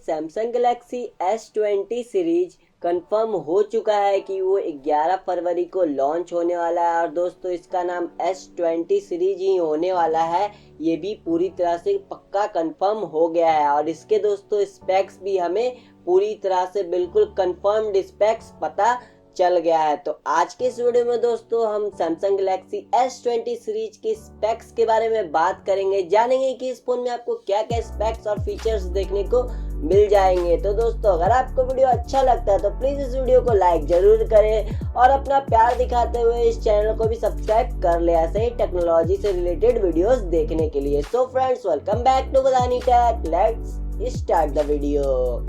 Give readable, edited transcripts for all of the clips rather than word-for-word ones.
Samsung Galaxy S20 series confirm हो चुका है कि वो 11 फरवरी को लॉन्च होने वाला है। और दोस्तों इसका नाम S20 सीरीज ही होने वाला है, ये भी पूरी तरह से पक्का कंफर्म हो गया है। और इसके दोस्तों स्पेक्स भी हमें पूरी तरह से बिल्कुल कंफर्म्ड स्पेक्स पता चल गया है। तो आज के इस वीडियो में दोस्तों हम सैमसंग गैलेक्सी S20 सीरीज के स्पेक्स के बारे में बात करेंगे, जानेंगे कि इस फोन में आपको क्या क्या स्पेक्स और फीचर्स देखने को मिल जाएंगे। तो दोस्तों अगर आपको वीडियो अच्छा लगता है तो प्लीज इस वीडियो को लाइक जरूर करें और अपना प्यार दिखाते हुए इस चैनल को भी सब्सक्राइब कर ले ऐसे ही टेक्नोलॉजी से रिलेटेड वीडियोस देखने के लिए। So friends, welcome back to Badani tech, let's start the video.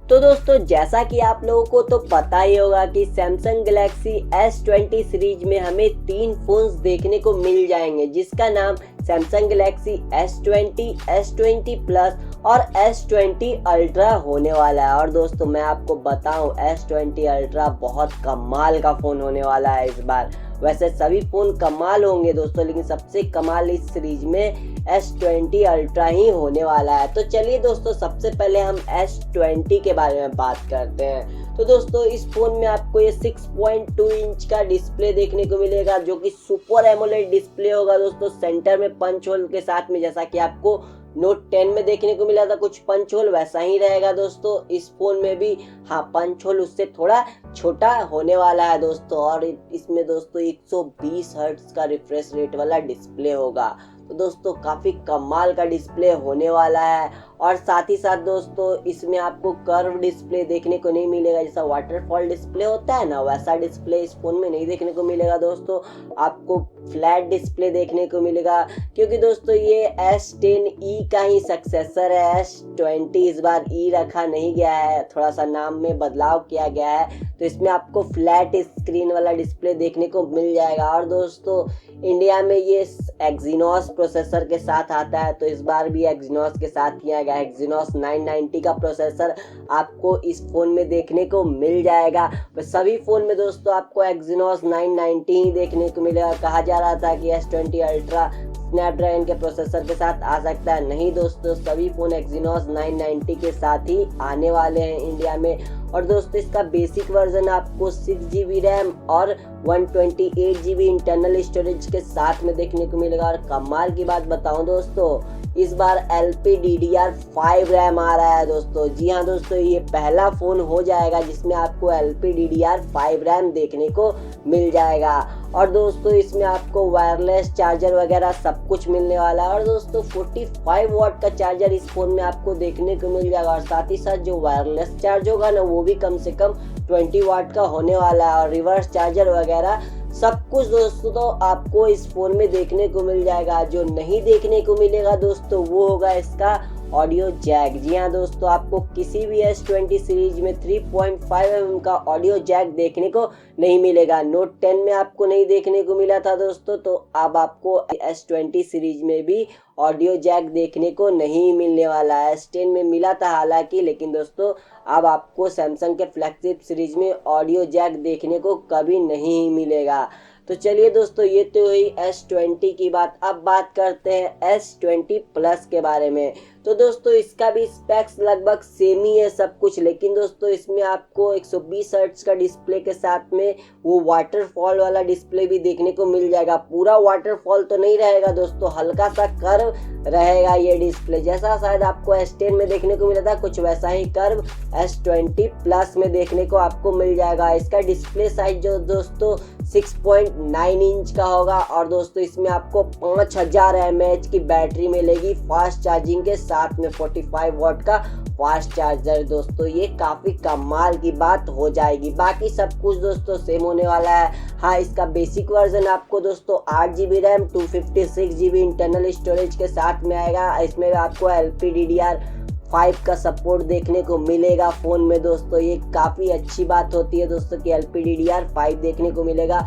तो दोस्तों जैसा कि आप लोगों को तो पता ही होगा कि सैमसंग गैलेक्सी S20 सीरीज में हमें 3 फोन्स देखने को मिल जाएंगे, जिसका नाम Samsung Galaxy S20, S20 plus और S20 अल्ट्रा होने वाला है। और दोस्तों मैं आपको बताऊं, S20 अल्ट्रा बहुत कमाल का फोन होने वाला है इस बार। वैसे सभी फोन कमाल होंगे दोस्तों, लेकिन सबसे कमाल इस सीरीज में S20 अल्ट्रा ही होने वाला है। तो चलिए दोस्तों सबसे पहले हम S20 के बारे में बात करते हैं। तो दोस्तों इस फोन में आपको ये 6.2 इंच का डिस्प्ले देखने को मिलेगा, जो कि सुपर एमोलेड डिस्प्ले होगा दोस्तों। सेंटर में पंच होल के साथ में, जैसा कि आपको नोट 10 में देखने को मिला था कुछ पंच होल, वैसा ही रहेगा दोस्तों इस फोन में भी। हाँ, पंच होल उससे थोड़ा छोटा होने वाला है दोस्तों। और इसमें दोस्तों 120 हर्ट्ज का रिफ्रेश रेट वाला डिस्प्ले होगा। तो दोस्तों काफी कमाल का डिस्प्ले होने वाला है। और साथ ही साथ दोस्तों इसमें आपको कर्व डिस्प्ले देखने को नहीं मिलेगा, जैसा वाटरफॉल डिस्प्ले होता है ना, वैसा डिस्प्ले इस फोन में नहीं देखने को मिलेगा दोस्तों। आपको फ्लैट डिस्प्ले देखने को मिलेगा, क्योंकि दोस्तों ये S10e का ही सक्सेसर है। S20 इस बार ई रखा नहीं गया है, थोड़ा सा नाम में बदलाव किया गया है। तो इसमें आपको फ्लैट स्क्रीन वाला डिस्प्ले देखने को मिल जाएगा। और दोस्तों इंडिया में ये एक्जीनोस प्रोसेसर के साथ आता है, तो इस बार भी एक्जीनोस के साथ किया गया है। एक्जीनोस 990 का प्रोसेसर आपको इस फोन में देखने को मिल जाएगा। सभी फोन में दोस्तों आपको एक्जीनोस 990 ही देखने को मिलेगा। कहा जा रहा था कि S20 अल्ट्रा स्नैपड्रैगन के प्रोसेसर के साथ आ सकता है, नहीं दोस्तों, सभी फोन एक्जीनोस 990 के साथ ही आने वाले हैं इंडिया में। और दोस्तों इसका बेसिक वर्जन आपको 6GB रैम और 128GB इंटरनल स्टोरेज के साथ में देखने को मिलेगा। और कमाल की बात बताऊं दोस्तों, इस बार LPDDR5 रैम आ रहा है दोस्तों। जी हाँ दोस्तों, ये पहला फोन हो जाएगा जिसमें आपको LPDDR5 रैम देखने को मिल जाएगा। और दोस्तों इसमें आपको वायरलेस चार्जर वगैरह सब कुछ मिलने वाला है। और दोस्तों 45 वाट का चार्जर इस फोन में आपको देखने को मिल जाएगा। और साथ ही साथ जो वायरलेस चार्ज होगा ना, वो भी कम से कम 20 वाट का होने वाला है। और रिवर्स चार्जर वगैरह सब कुछ दोस्तों तो आपको इस फोन में देखने को मिल जाएगा। जो नहीं देखने को मिलेगा दोस्तों वो होगा इसका ऑडियो जैक। जी हाँ दोस्तों, आपको किसी भी S20 सीरीज में 3.5mm का ऑडियो जैक देखने को नहीं मिलेगा। नोट 10 में आपको नहीं देखने को मिला था दोस्तों, तो अब आपको S20 सीरीज में भी ऑडियो जैक देखने को नहीं मिलने वाला है। S10 में मिला था हालांकि, लेकिन दोस्तों अब आपको सैमसंग के फ्लैगशिप सीरीज में ऑडियो जैक देखने को कभी नहीं मिलेगा। तो चलिए दोस्तों ये तो हुई S20 की बात। अब बात करते हैं S20 प्लस के बारे में। तो दोस्तों इसका भी स्पेक्स लगभग सेम ही है सब कुछ, लेकिन दोस्तों इसमें आपको 120 हर्ट्ज का डिस्प्ले के साथ में वो वाटरफॉल वाला डिस्प्ले भी देखने को मिल जाएगा। पूरा वाटरफॉल तो नहीं रहेगा दोस्तों, हल्का सा कर्व रहेगा ये डिस्प्ले, जैसा शायद आपको S10 में देखने को मिला था, कुछ वैसा ही कर्व S20 प्लस में देखने को आपको मिल जाएगा। इसका डिस्प्ले साइज जो दोस्तों 6.9 इंच का होगा। और दोस्तों इसमें आपको 5000 mAh की बैटरी मिलेगी फास्ट चार्जिंग के साथ में, 45 वाट का फास्ट चार्जर दोस्तों। ये काफी कमाल की बात हो जाएगी। बाकी सब कुछ दोस्तों सेम होने वाला है। हाँ, इसका बेसिक वर्जन आपको दोस्तों 8GB RAM 256GB internal storage के साथ में आएगा। इसमें आपको LPDDR5 का सपोर्ट देखने को मिलेगा फोन में दोस्तों। ये काफ़ी अच्छी बात होती है दोस्तों कि LPDDR5 देखने को मिलेगा।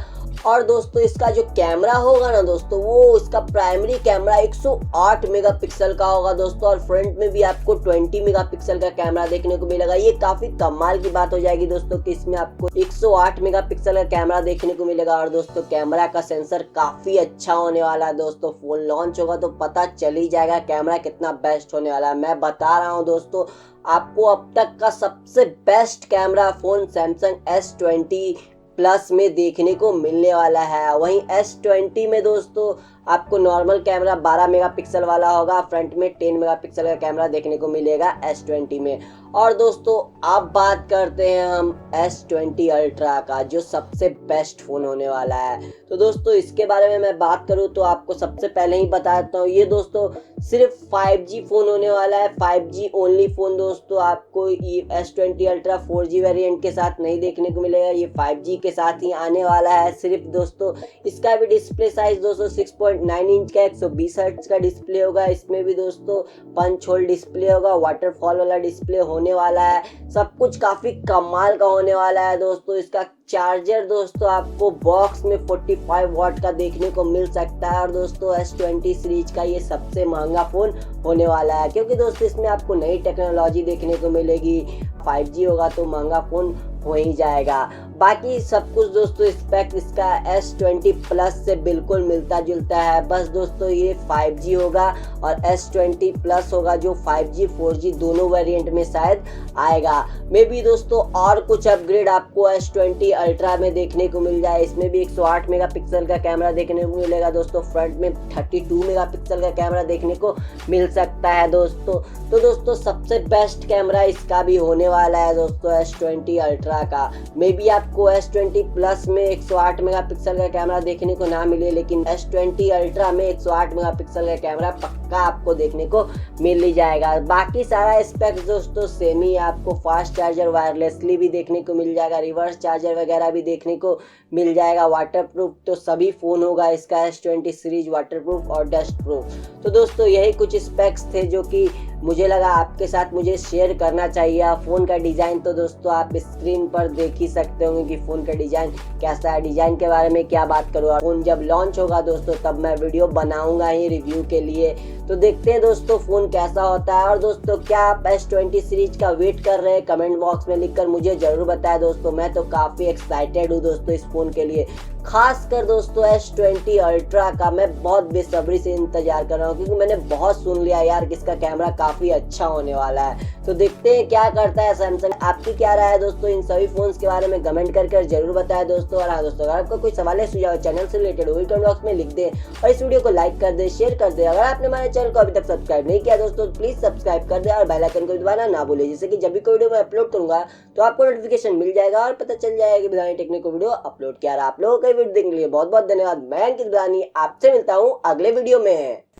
और दोस्तों इसका जो कैमरा होगा ना दोस्तों, वो इसका प्राइमरी कैमरा 108 मेगापिक्सल का होगा दोस्तों, और फ्रंट में भी आपको 20 मेगापिक्सल का कैमरा देखने को मिलेगा। ये काफी कमाल की बात हो जाएगी दोस्तों कि इसमें आपको 108 मेगापिक्सल का कैमरा देखने को मिलेगा। और दोस्तों कैमरा का सेंसर काफी अच्छा होने वाला है दोस्तों। फोन लॉन्च होगा तो पता चल ही जाएगा कैमरा कितना बेस्ट होने वाला है। मैं बता रहा हूँ दोस्तों, आपको अब तक का सबसे best camera phone Samsung S20 plus में देखने को मिलने वाला है। वहीं S20 में दोस्तों आपको नॉर्मल कैमरा 12 मेगापिक्सल वाला होगा, फ्रंट में 10 मेगापिक्सल का कैमरा देखने को मिलेगा S20 में। और दोस्तों अब बात करते हैं हम S20 अल्ट्रा का, जो सबसे बेस्ट फ़ोन होने वाला है। तो दोस्तों इसके बारे में मैं बात करूं तो आपको सबसे पहले ही बता देता हूं, ये दोस्तों सिर्फ 5G फ़ोन होने वाला है। 5G ओनली फ़ोन दोस्तों आपको ये S20 अल्ट्रा 4G वेरिएंट के साथ नहीं देखने को मिलेगा, ये 5G के साथ ही आने वाला है। सिर्फ दोस्तों इसका भी डिस्प्ले साइज दोस्तों 6.9 इंच का 120 हर्ट्ज का डिस्प्ले होगा। इसमें भी दोस्तों पंच होल डिस्प्ले होगा, वाटरफॉल वाला डिस्प्ले होने वाला है। सब कुछ काफी कमाल का होने वाला है दोस्तों। इसका चार्जर दोस्तों आपको बॉक्स में 45 वाट का देखने को मिल सकता है। और दोस्तों S20 सीरीज का ये सबसे महंगा फोन होने वाला है, क्योंकि दोस्तों इसमें आपको नई टेक्नोलॉजी देखने को मिलेगी। 5G होगा तो महंगा फोन हो ही जाएगा। बाकी सब कुछ दोस्तों स्पेक इसका S20 प्लस से बिल्कुल मिलता जुलता है। बस दोस्तों ये 5G होगा और S20 प्लस होगा, जो 5G 4G दोनों वेरिएंट में शायद आएगा। मे भी दोस्तों और कुछ अपग्रेड आपको S20 अल्ट्रा में देखने को मिल जाए। इसमें भी 108 मेगापिक्सल का कैमरा देखने को मिलेगा दोस्तों, फ्रंट में 32 मेगापिक्सल का कैमरा देखने को मिल सकता है दोस्तों। तो दोस्तों सबसे बेस्ट कैमरा इसका भी होने वाला है दोस्तों S20 अल्ट्रा का। मे बी आपको S20 प्लस में 108 मेगापिक्सल का कैमरा देखने को ना मिले, लेकिन S20 अल्ट्रा में 108 मेगापिक्सल का कैमरा पक्का आपको देखने को मिल ही जाएगा। बाकी सारा स्पेक्स दोस्तों सेम ही, आपको फास्ट चार्जर वायरलेसली भी देखने को मिल जाएगा, रिवर्स चार्जर वगैरह भी देखने को मिल जाएगा। वाटरप्रूफ तो सभी फोन होगा इसका S20 सीरीज, वाटरप्रूफ और डस्ट प्रूफ। तो दोस्तों यही कुछ स्पेक्स थे जो कि मुझे लगा आपके साथ मुझे शेयर करना चाहिए। फ़ोन का डिज़ाइन तो दोस्तों आप स्क्रीन पर देख ही सकते होंगे कि फ़ोन का डिज़ाइन कैसा है। डिज़ाइन के बारे में क्या बात करूँ, फ़ोन जब लॉन्च होगा दोस्तों तब मैं वीडियो बनाऊंगा ही रिव्यू के लिए। तो देखते हैं दोस्तों फ़ोन कैसा होता है। और दोस्तों क्या आप S20 सीरीज का वेट कर रहे हैं, कमेंट बॉक्स में लिखकर मुझे ज़रूर बताएं दोस्तों। मैं तो काफ़ी एक्साइटेड हूँ दोस्तों इस फ़ोन के लिए, खासकर दोस्तों S20 अल्ट्रा का मैं बहुत बेसब्री से इंतजार कर रहा हूँ, क्योंकि मैंने बहुत सुन लिया यार कि इसका कैमरा काफी अच्छा होने वाला है। तो देखते हैं क्या करता है सैमसंग। आपकी क्या राय है दोस्तों इन सभी फोन्स के बारे में, कमेंट करके जरूर बताएं दोस्तों। और हाँ दोस्तों, अगर आपको कोई सवाल है सुझाव चैनल से रिलेटेड वो कमेंट बॉक्स में लिख दें, और इस वीडियो को लाइक कर दे, शेयर कर दे। अगर आपने हमारे चैनल को अभी तक सब्सक्राइब नहीं किया दोस्तों प्लीज सब्सक्राइब कर दे, और बेल आइकन को दबाना ना भूलिए, जिससे कि जब भी कोई वीडियो मैं अपलोड करूंगा तो आपको नोटिफिकेशन मिल जाएगा और पता चल जाएगा कि बिदानी टेक्निक को वीडियो अपलोड किया। आप लोगों का वीडियो देखने के लिए बहुत बहुत धन्यवाद। मैं अंकित बिदानी आपसे मिलता हूँ अगले वीडियो में।